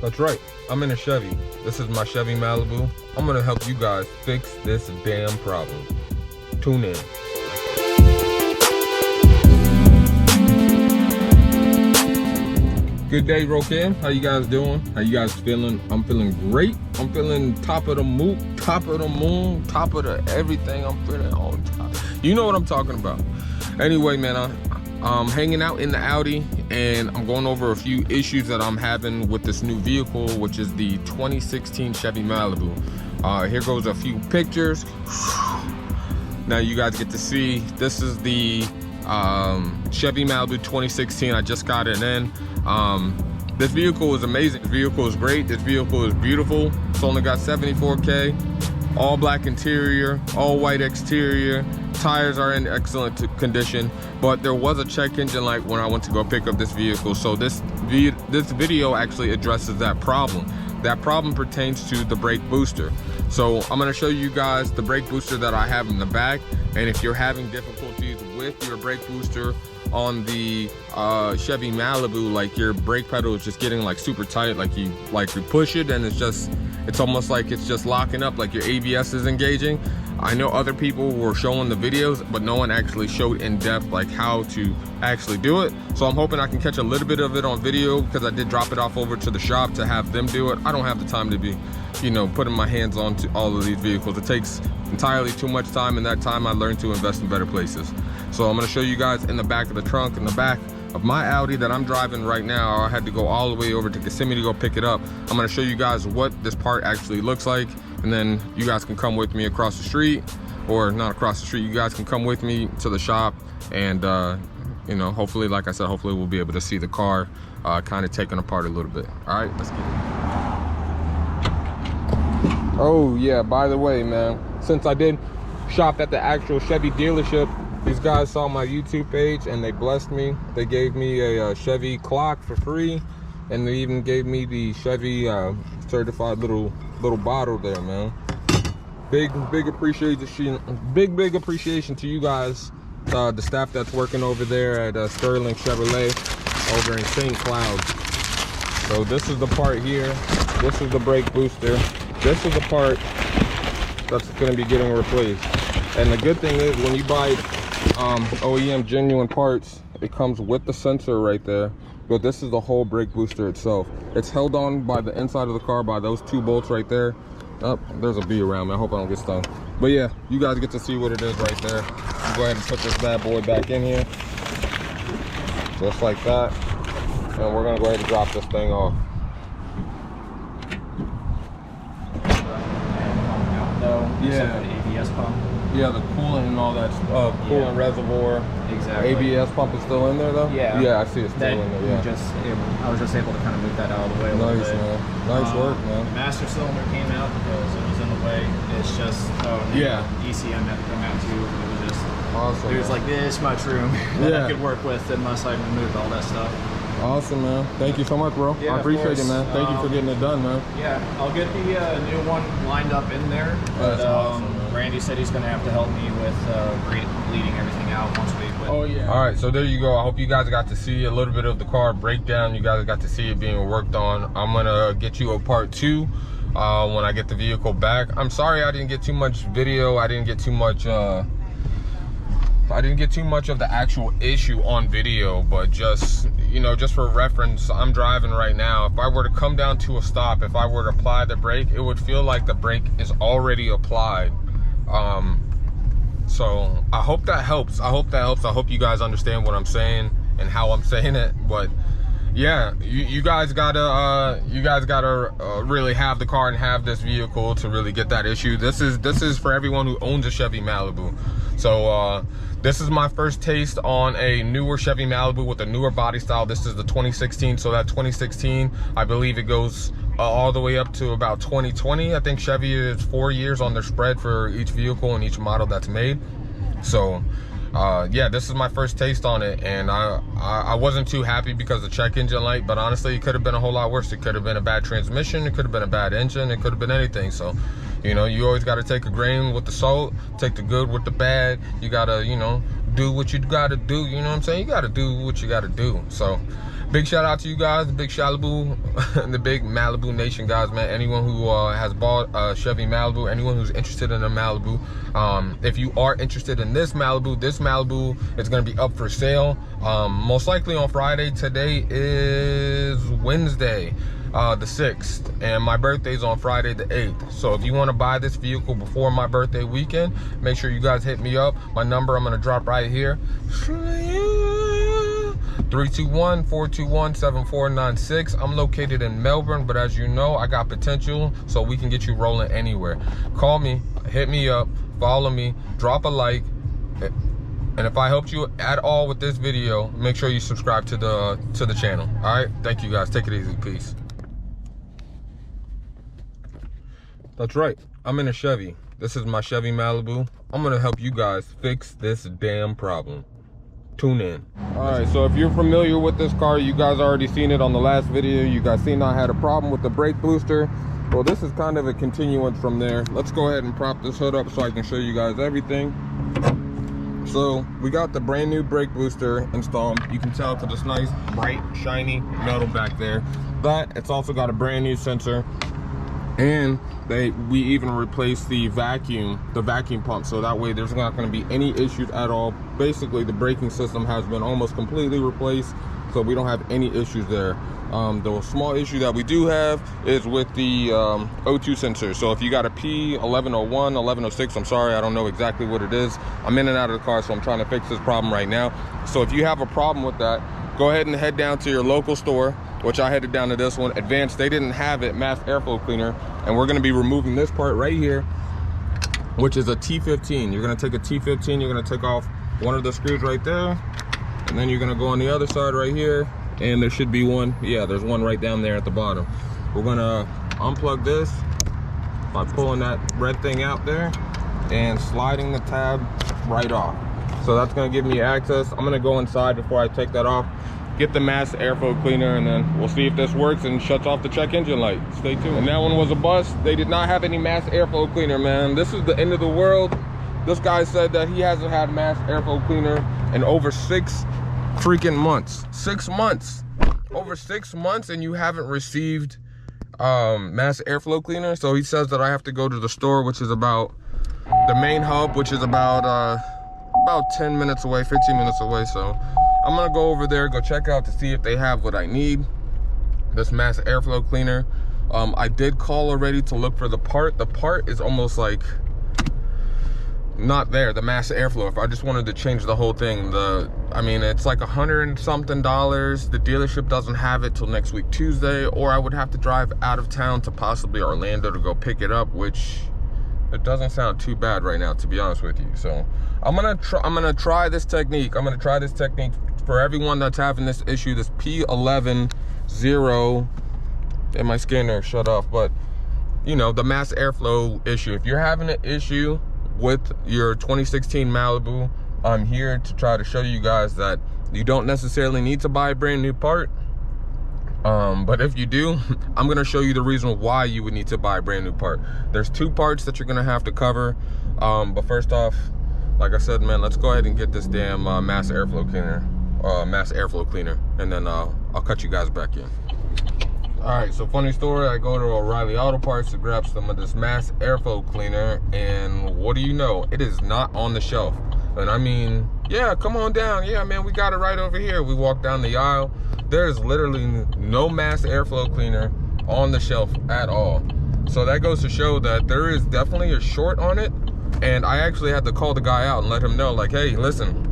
That's right, I'm in a Chevy. This is my Chevy Malibu. I'm gonna help you guys fix this damn problem. Tune in. Good day, Rocan. How you guys doing? How you guys feeling? I'm feeling great. I'm feeling top of the moon, top of the everything. I'm feeling on top. You know what I'm talking about. Anyway, man, I'm hanging out in the Audi and I'm going over a few issues that I'm having with this new vehicle, which is the 2016 Chevy Malibu. Here goes a few pictures. Now you guys get to see, this is the Chevy Malibu 2016. I just got it in. This vehicle is amazing. This vehicle is great. This vehicle is beautiful. It's only got 74K, all black interior, all white exterior. Tires are in excellent condition, but there was a check engine light when I went to go pick up this vehicle. So this video actually addresses that problem. That problem pertains to the brake booster. So I'm gonna show you guys the brake booster that I have in the back. And if you're having difficulties with your brake booster on the Chevy Malibu, like your brake pedal is just getting like super tight, like you push it and it's almost like it's just locking up, like your ABS is engaging. I know other people were showing the videos, but no one actually showed in depth like how to actually do it. So I'm hoping I can catch a little bit of it on video, because I did drop it off over to the shop to have them do it. I don't have the time to be, you know, putting my hands on to all of these vehicles. It takes entirely too much time, and that time I learned to invest in better places. So I'm gonna show you guys in the back of the trunk, in the back of my Audi that I'm driving right now. I had to go all the way over to Kissimmee to go pick it up. I'm gonna show you guys what this part actually looks like, and then you guys can come with me across the street, or not across the street, you guys can come with me to the shop, and you know, hopefully, like I said, hopefully we'll be able to see the car kind of taken apart a little bit. All right, let's get it. Oh yeah, by the way, man, since I did shop at the actual Chevy dealership, these guys saw my YouTube page and they blessed me. They gave me a Chevy clock for free, and they even gave me the Chevy certified little bottle there, man. Big appreciation, big appreciation to you guys, the staff that's working over there at Sterling Chevrolet over in St. Cloud. So this is the part here. This is the brake booster. This is the part that's going to be getting replaced. And the good thing is, when you buy OEM genuine parts, it comes with the sensor right there. But this is the whole brake booster itself. It's held on by the inside of the car by those two bolts right there. Oh, there's a bee around me. I hope I don't get stung. But yeah, you guys get to see what it is right there. You go ahead and put this bad boy back in here, just like that. And we're gonna go ahead and drop this thing off. Yeah. The ABS pump. Yeah, the coolant and all that coolant reservoir. Exactly. ABS pump is still in there though? Yeah. Yeah, I see it's still in there. Yeah. I was just able to kind of move that out of the way a little bit. Man. Nice work, man. The master cylinder came out because it was in the way. It's just ECM had to come out too. It was just awesome. There's like this much room that I could work with unless I removed all that stuff. Awesome, man. Thank you so much, bro. Yeah, I appreciate it, man. Thank you for getting it done, man. Yeah, I'll get the new one lined up in there. That's awesome, man. Randy said he's going to have to help me with bleeding everything out once we quit. Oh, yeah. All right, so there you go. I hope you guys got to see a little bit of the car breakdown. You guys got to see it being worked on. I'm going to get you a part 2 when I get the vehicle back. I'm sorry I didn't get too much video. I didn't get too much of the actual issue on video, but just, you know, just for reference, I'm driving right now. If I were to come down to a stop, if I were to apply the brake, it would feel like the brake is already applied. So I hope that helps. I hope you guys understand what I'm saying and how I'm saying it. But yeah, you guys gotta really have the car and have this vehicle to really get that issue. This is for everyone who owns a Chevy Malibu. So this is my first taste on a newer Chevy Malibu with a newer body style. This is the 2016. So that 2016, I believe it goes all the way up to about 2020. I think Chevy is 4 years on their spread for each vehicle and each model that's made. So yeah, this is my first taste on it, and I wasn't too happy because of the check engine light, but honestly it could have been a whole lot worse. It could have been a bad transmission, it could have been a bad engine, it could have been anything. So You know, you always got to take a grain with the salt, take the good with the bad. You got to, you know, do what you got to do. You know what I'm saying? You got to do what you got to do. So big shout out to you guys, the big Malibu, the big Malibu Nation guys, man. Anyone who has bought a Chevy Malibu, anyone who's interested in a Malibu, if you are interested in this Malibu is going to be up for sale, most likely on Friday. Today is Wednesday, the 6th, and my birthday's on Friday the 8th. So if you want to buy this vehicle before my birthday weekend, make sure you guys hit me up. My number I'm going to drop right here. 321-421-7496. I'm located in Melbourne, but as you know, I got potential, so we can get you rolling anywhere. Call me, hit me up, follow me, drop a like, and if I helped you at all with this video, make sure you subscribe to the channel. All right, thank you guys. Take it easy. Peace. That's right, I'm in a Chevy. This is my Chevy Malibu. I'm gonna help you guys fix this damn problem. Tune in. All right, so if you're familiar with this car, you guys already seen it on the last video. You guys seen I had a problem with the brake booster. Well, this is kind of a continuance from there. Let's go ahead and prop this hood up so I can show you guys everything. So we got the brand new brake booster installed. You can tell because it's nice, bright, shiny metal back there. But it's also got a brand new sensor. And we even replaced the vacuum pump, so that way there's not going to be any issues at all. Basically, the braking system has been almost completely replaced, so we don't have any issues there. The small issue that we do have is with the O2 sensor. So if you got a P1101, 1106, I'm sorry, I don't know exactly what it is. I'm in and out of the car, so I'm trying to fix this problem right now. So if you have a problem with that, go ahead and head down to your local store, which I headed down to this one. Advanced, they didn't have it, mass airflow cleaner. And we're gonna be removing this part right here, which is a T15. You're gonna take a T15, you're gonna take off one of the screws right there, and then you're gonna go on the other side right here, and there should be one. Yeah, there's one right down there at the bottom. We're gonna unplug this by pulling that red thing out there and sliding the tab right off. So that's gonna give me access. I'm gonna go inside before I take that off, get the mass airflow cleaner, and then we'll see if this works and shuts off the check engine light. Stay tuned. And that one was a bust. They did not have any mass airflow cleaner, man. This is the end of the world. This guy said that he hasn't had mass airflow cleaner in over 6 freaking months. 6 months. Over 6 months, and you haven't received mass airflow cleaner. So he says that I have to go to the store, which is about the main hub, which is about 10 minutes away, 15 minutes away. So I'm gonna go over there, go check out to see if they have what I need, this mass airflow cleaner. I did call already to look for the part. The part is almost like not there, the mass airflow. If I just wanted to change the whole thing, I mean, it's like $100 and something. The dealership doesn't have it till next week Tuesday, or I would have to drive out of town to possibly Orlando to go pick it up, which it doesn't sound too bad right now, to be honest with you. So I'm gonna try this technique. I'm gonna try this technique for everyone that's having this issue, this P11-0. And my scanner shut off, but you know, the mass airflow issue. If you're having an issue with your 2016 Malibu, I'm here to try to show you guys that you don't necessarily need to buy a brand new part. But if you do, I'm gonna show you the reason why you would need to buy a brand new part. There's 2 parts that you're gonna have to cover. But first off, like I said, man, let's go ahead and get this damn mass airflow cleaner, and then I'll cut you guys back in. All right, so funny story, I go to O'Reilly Auto Parts to grab some of this mass airflow cleaner, and what do you know? It is not on the shelf. And I mean, yeah, come on down. Yeah, man, we got it right over here. We walk down the aisle. There's literally no mass airflow cleaner on the shelf at all. So that goes to show that there is definitely a short on it. And I actually had to call the guy out and let him know, like, hey, listen,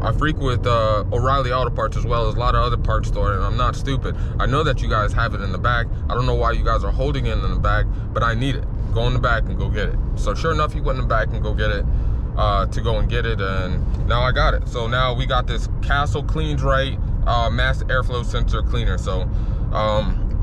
I freak with O'Reilly Auto Parts as well as a lot of other parts stores, and I'm not stupid. I know that you guys have it in the back. I don't know why you guys are holding it in the back, but I need it. Go in the back and go get it. So sure enough, he went in the back and go get it, to go and get it, and now I got it. So now we got this Castle Cleans Right mass airflow sensor cleaner. So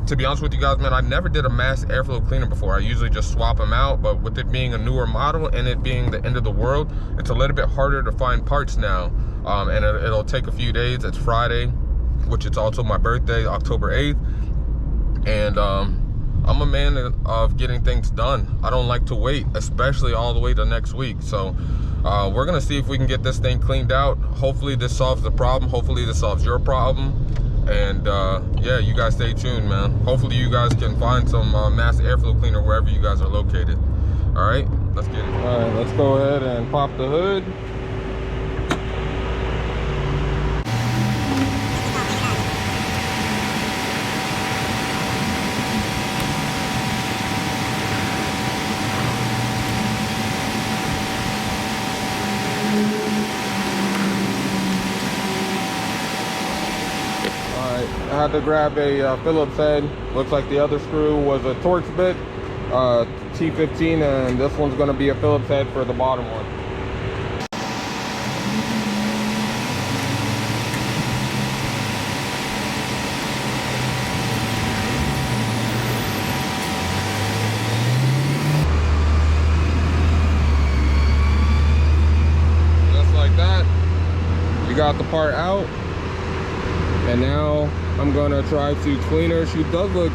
to be honest with you guys, man, I never did a mass airflow cleaner before. I usually just swap them out, but with it being a newer model and it being the end of the world, it's a little bit harder to find parts now. And it'll take a few days. It's Friday, which is also my birthday, October 8th. And I'm a man of getting things done. I don't like to wait, especially all the way to next week. So we're gonna see if we can get this thing cleaned out. Hopefully this solves the problem. Hopefully this solves your problem. And yeah, you guys stay tuned, man. Hopefully you guys can find some mass airflow cleaner wherever you guys are located. All right, let's get it. All right, let's go ahead and pop the hood. I had to grab a Phillips head. Looks like the other screw was a Torx bit, T15, and this one's going to be a Phillips head for the bottom one. Just like that, you got the part out, and now I'm gonna try to clean her. She does look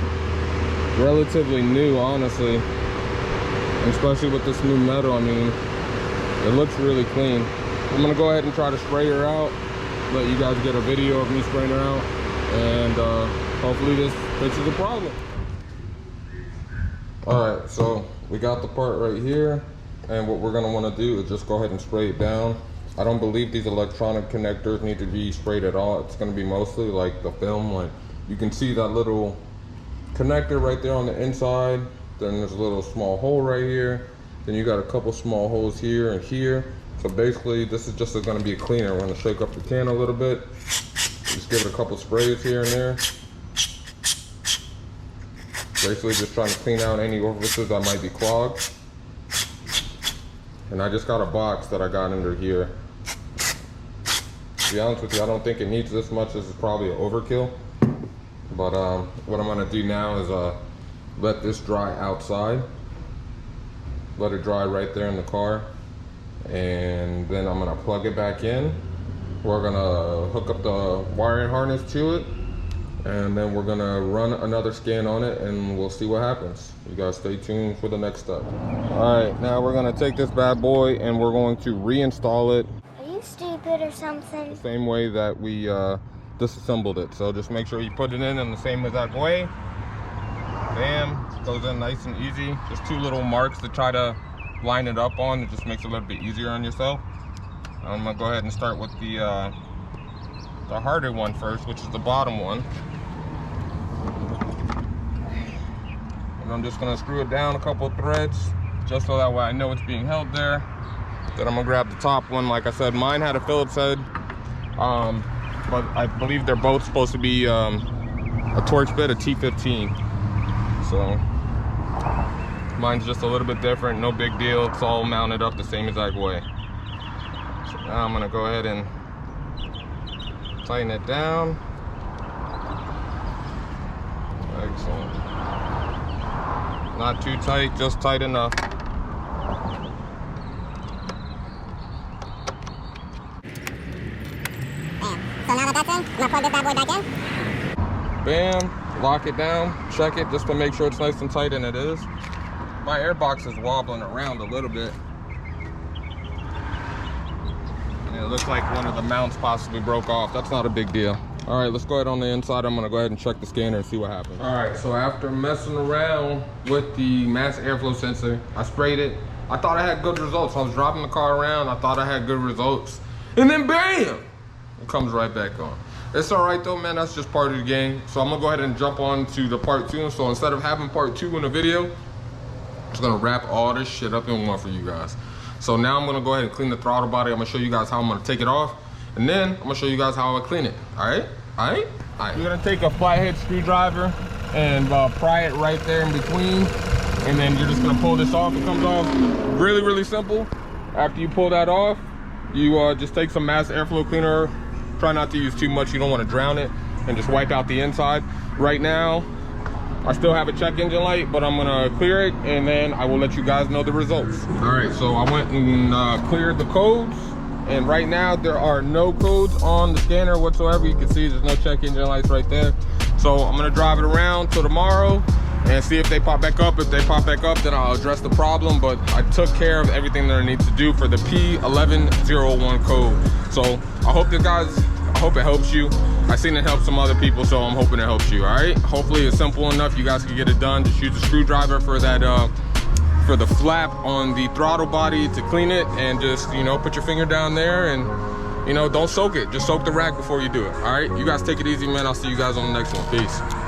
relatively new, honestly, especially with this new metal. I mean, it looks really clean. I'm gonna go ahead and try to spray her out, let you guys get a video of me spraying her out, and hopefully this fixes the problem. All right, so we got the part right here, and what we're gonna wanna do is just go ahead and spray it down. I don't believe these electronic connectors need to be sprayed at all. It's gonna be mostly like the film. Like, you can see that little connector right there on the inside. Then there's a little small hole right here. Then you got a couple small holes here and here. So basically this is just gonna be a cleaner. We're gonna shake up the can a little bit. Just give it a couple sprays here and there. Basically just trying to clean out any orifices that might be clogged. And I just got a box that I got under here. To be honest with you, I don't think it needs this much. This is probably an overkill. But what I'm gonna do now is let this dry outside. Let it dry right there in the car. And then I'm gonna plug it back in. We're gonna hook up the wiring harness to it. And then we're gonna run another scan on it and we'll see what happens. You guys stay tuned for the next step. All right, now we're gonna take this bad boy and we're going to reinstall it. Are you stupid or something? The same way that we disassembled it. So just make sure you put it in the same exact way. Bam, goes in nice and easy. Just two little marks to try to line it up on. It just makes it a little bit easier on yourself. I'm gonna go ahead and start with the harder one first, which is the bottom one. And I'm just gonna screw it down a couple of threads, just so that way I know it's being held there. Then I'm gonna grab the top one. Like I said, mine had a Phillips head, but I believe they're both supposed to be a Torx bit, a T15. So mine's just a little bit different, no big deal. It's all mounted up the same exact way. So now I'm gonna go ahead and tighten it down. Excellent. Not too tight, just tight enough. So now that that's in, I'm gonna plug this bad boy back in. Bam, lock it down, check it just to make sure it's nice and tight, and it is. My air box is wobbling around a little bit. And it looks like one of the mounts possibly broke off. That's not a big deal. All right, let's go ahead on the inside. I'm gonna go ahead and check the scanner and see what happens. All right, so after messing around with the mass airflow sensor, I sprayed it. I thought I had good results. I was driving the car around. I thought I had good results. And then bam, it comes right back on. It's all right though, man. That's just part of the game. So I'm gonna go ahead and jump on to the part 2. So instead of having part 2 in the video, I'm just gonna wrap all this shit up in one for you guys. So now I'm gonna go ahead and clean the throttle body. I'm gonna show you guys how I'm gonna take it off. And then I'm gonna show you guys how I clean it. All right? All right? All right. You're gonna take a flathead screwdriver and pry it right there in between. And then you're just gonna pull this off. It comes off really, really simple. After you pull that off, you just take some mass airflow cleaner. Try not to use too much. You don't wanna drown it. And just wipe out the inside. Right now, I still have a check engine light, but I'm gonna clear it and then I will let you guys know the results. All right, so I went and cleared the codes. And right now there are no codes on the scanner whatsoever. You can see there's no check engine lights right there. So I'm gonna drive it around till tomorrow and see if they pop back up. If they pop back up, then I'll address the problem. But I took care of everything that I need to do for the P1101 code. So I hope you guys, I hope it helps you. I seen it help some other people, so I'm hoping it helps you. All right, hopefully it's simple enough. You guys can get it done. Just use a screwdriver for that for the flap on the throttle body to clean it, and just, you know, put your finger down there and, you know, don't soak it. Just soak the rack before you do it. All right, you guys take it easy, man. I'll see you guys on the next one. Peace.